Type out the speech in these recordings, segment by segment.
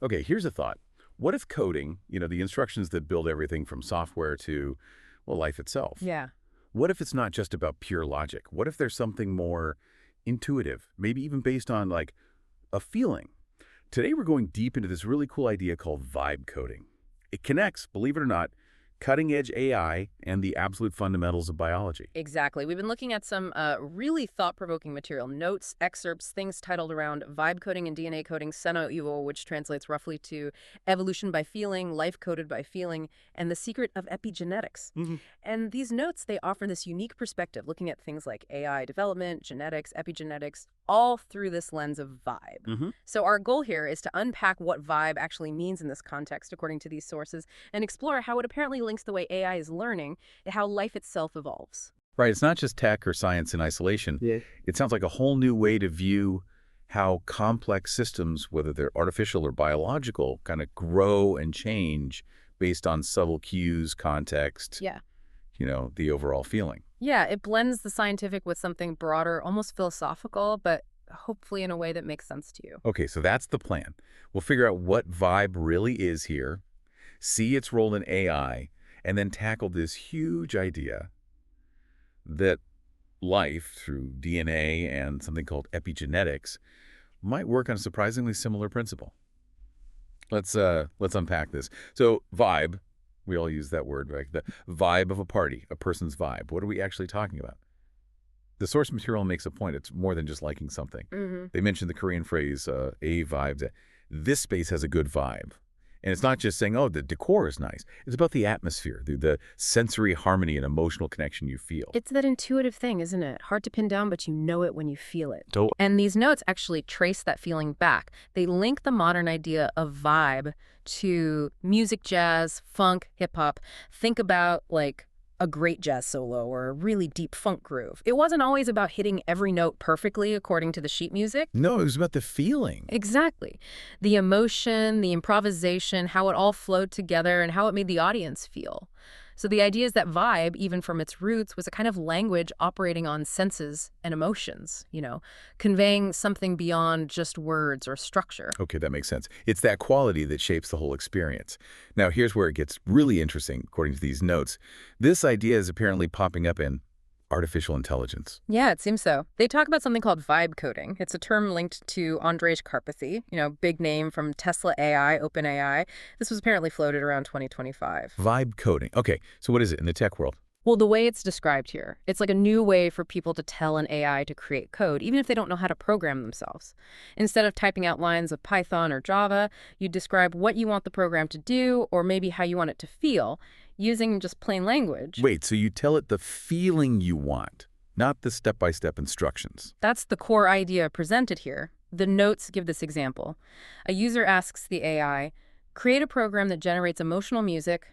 Okay, here's a thought. What if coding, the instructions that build everything from software to, well, life itself? Yeah. What if it's not just about pure logic? What if there's something more intuitive, maybe even based on like a feeling? Today we're going deep into this really cool idea called vibe coding. It connects, believe it or not, cutting-edge AI and the absolute fundamentals of biology. Exactly. We've been looking at some really thought-provoking material, notes, excerpts, things titled around vibe coding and DNA coding, seno evo, which translates roughly to evolution by feeling, life coded by feeling, and the secret of epigenetics. Hmm. And these notes, they offer this unique perspective, looking at things like AI development, genetics, epigenetics, all through this lens of vibe. Hmm. So our goal here is to unpack what vibe actually means in this context, according to these sources, and explore how it apparently links the way AI is learning and how life itself evolves. Right, it's not just tech or science in isolation. Yeah. It sounds like a whole new way to view how complex systems, whether they're artificial or biological, kind of grow and change based on subtle cues, context, Yeah. the overall feeling. Yeah, it blends the scientific with something broader, almost philosophical, but hopefully in a way that makes sense to you. Okay, so that's the plan. We'll figure out what vibe really is here, see its role in AI, and then tackle this huge idea that life, through DNA and something called epigenetics, might work on a surprisingly similar principle. Let's unpack this. So vibe, we all use that word, right? The vibe of a party, a person's vibe. What are we actually talking about? The source material makes a point. It's more than just liking something. Mm-hmm. They mentioned the Korean phrase, a vibe. This space has a good vibe. And it's not just saying, oh, the decor is nice. It's about the atmosphere, the sensory harmony and emotional connection you feel. It's that intuitive thing, isn't it? Hard to pin down, but you know it when you feel it. So, And these notes actually trace that feeling back. They link the modern idea of vibe to music, jazz, funk, hip-hop. Think about, like, a great jazz solo or a really deep funk groove. It wasn't always about hitting every note perfectly according to the sheet music. no, it was about the feeling. Exactly. The emotion, the improvisation, how it all flowed together, and how it made the audience feel. So the idea is that vibe, even from its roots, was a kind of language operating on senses and emotions, conveying something beyond just words or structure. Okay, that makes sense. It's that quality that shapes the whole experience. Now, here's where it gets really interesting, according to these notes. This idea is apparently popping up in artificial intelligence. Yeah, it seems so. They talk about something called vibe coding. It's a term linked to Andrej Karpathy, big name from Tesla AI, OpenAI. This was apparently floated around 2025. Vibe coding. Okay, so what is it in the tech world? Well, the way it's described here, it's like a new way for people to tell an AI to create code, even if they don't know how to program themselves. Instead of typing out lines of Python or Java, you describe what you want the program to do, or maybe how you want it to feel, using just plain language. Wait, so you tell it the feeling you want, not the step-by-step instructions. That's the core idea presented here. The notes give this example. A user asks the AI, create a program that generates emotional music,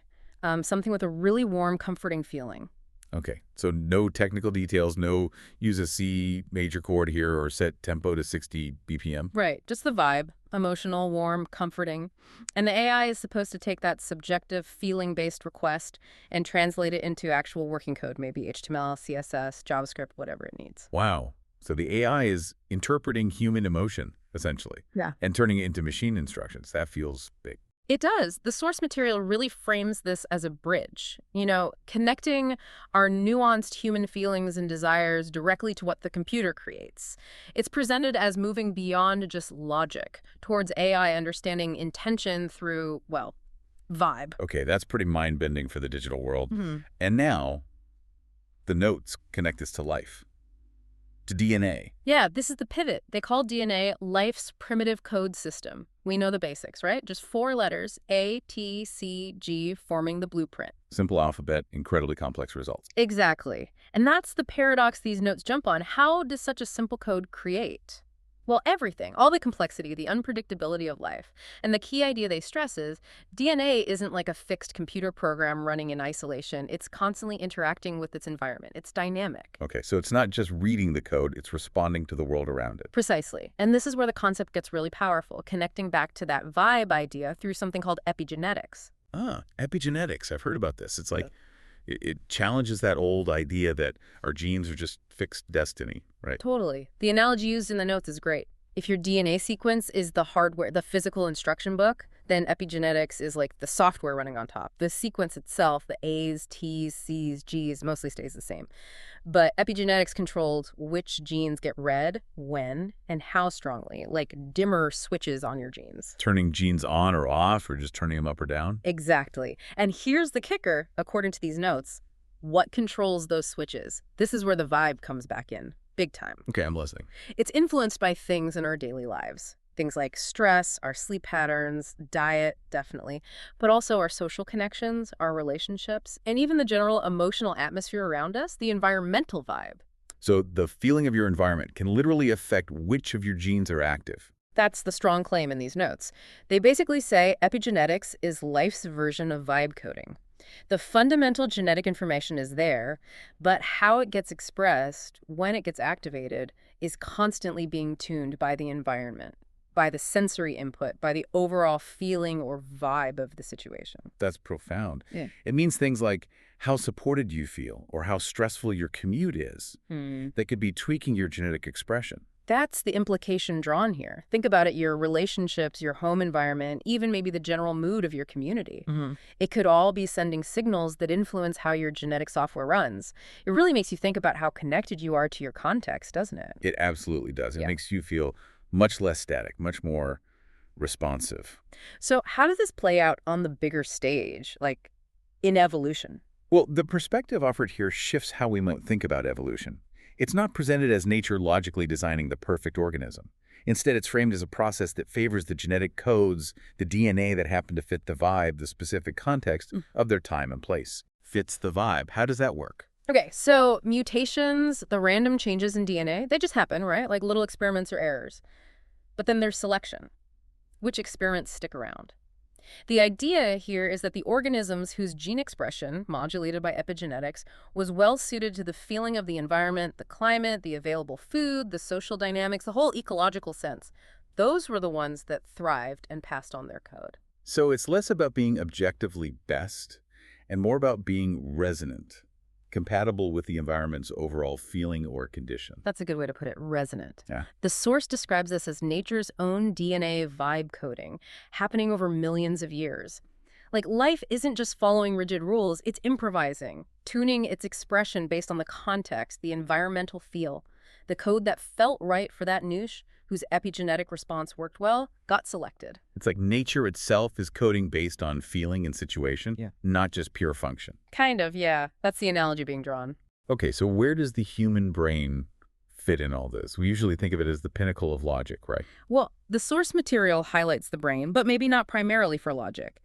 something with a really warm, comforting feeling. Okay, so no technical details, no use a C major chord here or set tempo to 60 BPM. Right, just the vibe, emotional, warm, comforting. And the AI is supposed to take that subjective, feeling-based request and translate it into actual working code, maybe HTML, CSS, JavaScript, whatever it needs. Wow. So the AI is interpreting human emotion, essentially, Yeah. and turning it into machine instructions. That feels big. It does. The source material really frames this as a bridge, connecting our nuanced human feelings and desires directly to what the computer creates. It's presented as moving beyond just logic, towards AI understanding intention through, well, vibe. Okay, that's pretty mind-bending for the digital world. Mm-hmm. And now, the notes connect this to life, to DNA. Yeah, this is the pivot. They call DNA life's primitive code system. We know the basics, right? Just 4 letters, A, T, C, G, forming the blueprint. Simple alphabet, incredibly complex results. Exactly. And that's the paradox these notes jump on. How does such a simple code create? Well, everything, all the complexity, the unpredictability of life. And the key idea they stress is DNA isn't like a fixed computer program running in isolation. It's constantly interacting with its environment. It's dynamic. Okay, so it's not just reading the code, it's responding to the world around it. Precisely. And this is where the concept gets really powerful, connecting back to that vibe idea through something called epigenetics. Epigenetics. I've heard about this. It's like it challenges that old idea that our genes are just fixed destiny, right? Totally. The analogy used in the notes is great. If your DNA sequence is the hardware, the physical instruction book, then epigenetics is like the software running on top. The sequence itself, the A's, T's, C's, G's, mostly stays the same. But epigenetics controls which genes get read, when, and how strongly, like dimmer switches on your genes. Turning genes on or off, or just turning them up or down? Exactly. And here's the kicker, according to these notes. What controls those switches? This is where the vibe comes back in, big time. Okay, I'm listening. It's influenced by things in our daily lives. Things like stress, our sleep patterns, diet, definitely, but also our social connections, our relationships, and even the general emotional atmosphere around us, the environmental vibe. So the feeling of your environment can literally affect which of your genes are active. That's the strong claim in these notes. They basically say epigenetics is life's version of vibe coding. The fundamental genetic information is there, but how it gets expressed, when it gets activated, is constantly being tuned by the environment, by the sensory input, by the overall feeling or vibe of the situation. That's profound. Yeah. It means things like how supported you feel or how stressful your commute is that could be tweaking your genetic expression. That's the implication drawn here. Think about it, your relationships, your home environment, even maybe the general mood of your community. It could all be sending signals that influence how your genetic software runs. It really makes you think about how connected you are to your context, doesn't it? It absolutely does. It Yeah. makes you feel much less static, much more responsive. So how does this play out on the bigger stage, like in evolution? Well, the perspective offered here shifts how we might think about evolution. It's not presented as nature logically designing the perfect organism. Instead, it's framed as a process that favors the genetic codes, the DNA that happen to fit the vibe, the specific context of their time and place. Fits the vibe. How does that work? Okay, so mutations, the random changes in DNA, they just happen, right? Like little experiments or errors. But then there's selection. Which experiments stick around? The idea here is that the organisms whose gene expression, modulated by epigenetics, was well suited to the feeling of the environment, the climate, the available food, the social dynamics, the whole ecological sense, those were the ones that thrived and passed on their code. So it's less about being objectively best and more about being resonant, compatible with the environment's overall feeling or condition. That's a good way to put it, resonant. Yeah. The source describes this as nature's own DNA vibe coding, happening over millions of years. Like, life isn't just following rigid rules, it's improvising, tuning its expression based on the context, the environmental feel. The code that felt right for that niche, whose epigenetic response worked well, got selected. It's like nature itself is coding based on feeling and situation, not just pure function. Kind of, yeah. That's the analogy being drawn. Okay, so where does the human brain fit in all this? We usually think of it as the pinnacle of logic, right? Well, the source material highlights the brain, but maybe not primarily for logic.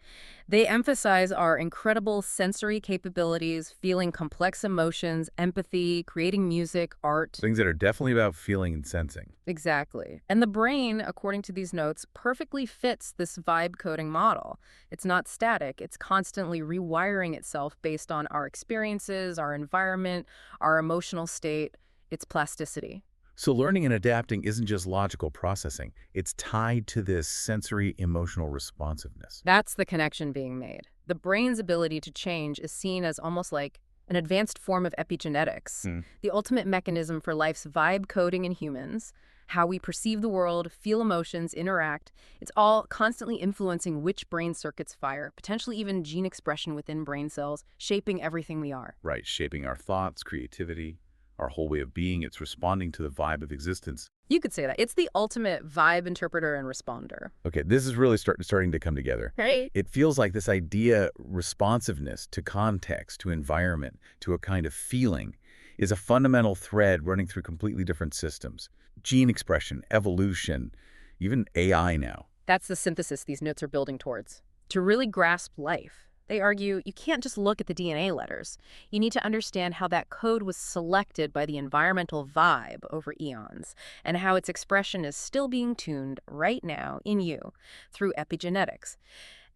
They emphasize our incredible sensory capabilities, feeling complex emotions, empathy, creating music, art. Things that are definitely about feeling and sensing. Exactly. And the brain, according to these notes, perfectly fits this vibe coding model. It's not static. It's constantly rewiring itself based on our experiences, our environment, our emotional state, its plasticity. So learning and adapting isn't just logical processing. It's tied to this sensory emotional responsiveness. That's the connection being made. The brain's ability to change is seen as almost like an advanced form of epigenetics, the ultimate mechanism for life's vibe coding in humans, how we perceive the world, feel emotions, interact. It's all constantly influencing which brain circuits fire, potentially even gene expression within brain cells, shaping everything we are. Right, shaping our thoughts, creativity, our whole way of being. It's responding to the vibe of existence. You could say that. It's the ultimate vibe interpreter and responder. Okay, this is really starting to come together. Right. It feels like this idea, responsiveness to context, to environment, to a kind of feeling, is a fundamental thread running through completely different systems. Gene expression, evolution, even AI now. That's the synthesis these notes are building towards. To really grasp life, they argue you can't just look at the DNA letters. You need to understand how that code was selected by the environmental vibe over eons, and how its expression is still being tuned right now in you through epigenetics.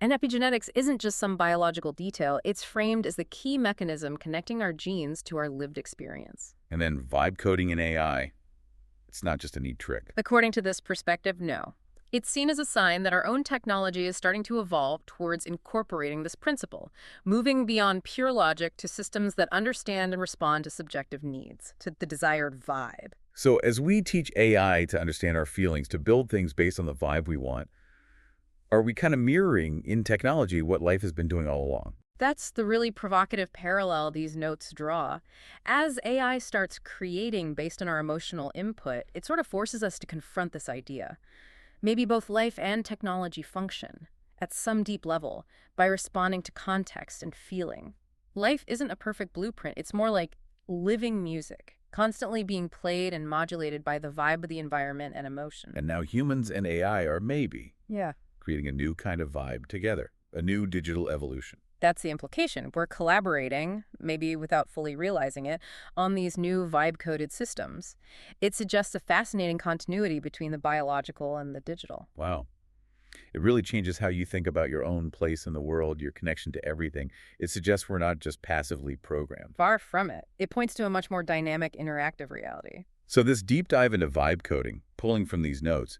And epigenetics isn't just some biological detail. It's framed as the key mechanism connecting our genes to our lived experience. And then vibe coding in AI, it's not just a neat trick. According to this perspective, no. It's seen as a sign that our own technology is starting to evolve towards incorporating this principle, moving beyond pure logic to systems that understand and respond to subjective needs, to the desired vibe. So as we teach AI to understand our feelings, to build things based on the vibe we want, are we kind of mirroring in technology what life has been doing all along? That's the really provocative parallel these notes draw. As AI starts creating based on our emotional input, it sort of forces us to confront this idea. Maybe both life and technology function, at some deep level, by responding to context and feeling. Life isn't a perfect blueprint, it's more like living music, constantly being played and modulated by the vibe of the environment and emotion. And now humans and AI are maybe Yeah. creating a new kind of vibe together, a new digital evolution. That's the implication. We're collaborating, maybe without fully realizing it, on these new vibe-coded systems. It suggests a fascinating continuity between the biological and the digital. Wow. It really changes how you think about your own place in the world, your connection to everything. It suggests we're not just passively programmed. Far from it. It points to a much more dynamic, interactive reality. So this deep dive into vibe coding, pulling from these notes,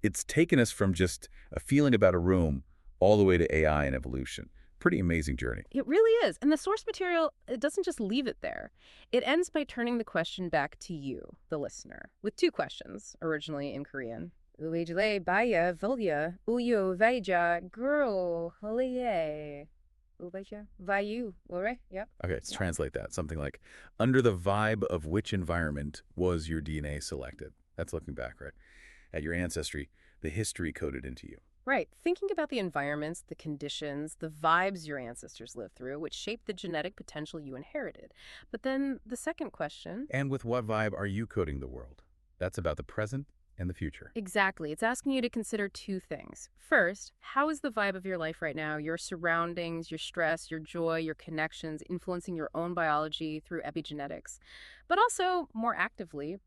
it's taken us from just a feeling about a room all the way to AI and evolution. Pretty amazing journey. It really is. And the source material, it doesn't just leave it there. It ends by turning the question back to you, the listener, with two questions, originally in Korean. Uwejle baya volya uyo vaja gro holie. Ubeja vayu. Ore? Yep. Okay, let's translate that. Something like, under the vibe of which environment was your DNA selected? That's looking back, right? At your ancestry, the history coded into you. Right. Thinking about the environments, the conditions, the vibes your ancestors lived through, which shaped the genetic potential you inherited. But then the second question. And with what vibe are you coding the world? That's about the present and the future. Exactly. It's asking you to consider two things. First, how is the vibe of your life right now, your surroundings, your stress, your joy, your connections, influencing your own biology through epigenetics? But also, more actively,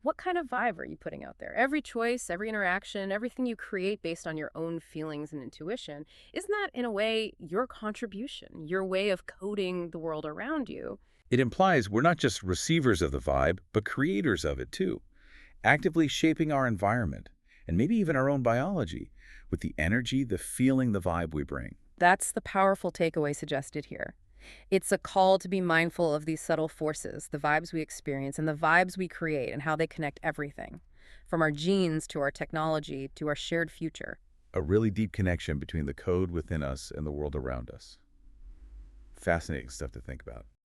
what kind of vibe are you putting out there? Every choice, every interaction, everything you create based on your own feelings and intuition, isn't that, in a way, your contribution, your way of coding the world around you? It implies we're not just receivers of the vibe, but creators of it too, actively shaping our environment, and maybe even our own biology, with the energy, the feeling, the vibe we bring. That's the powerful takeaway suggested here. It's a call to be mindful of these subtle forces, the vibes we experience and the vibes we create and how they connect everything, from our genes to our technology to our shared future. A really deep connection between the code within us and the world around us. Fascinating stuff to think about.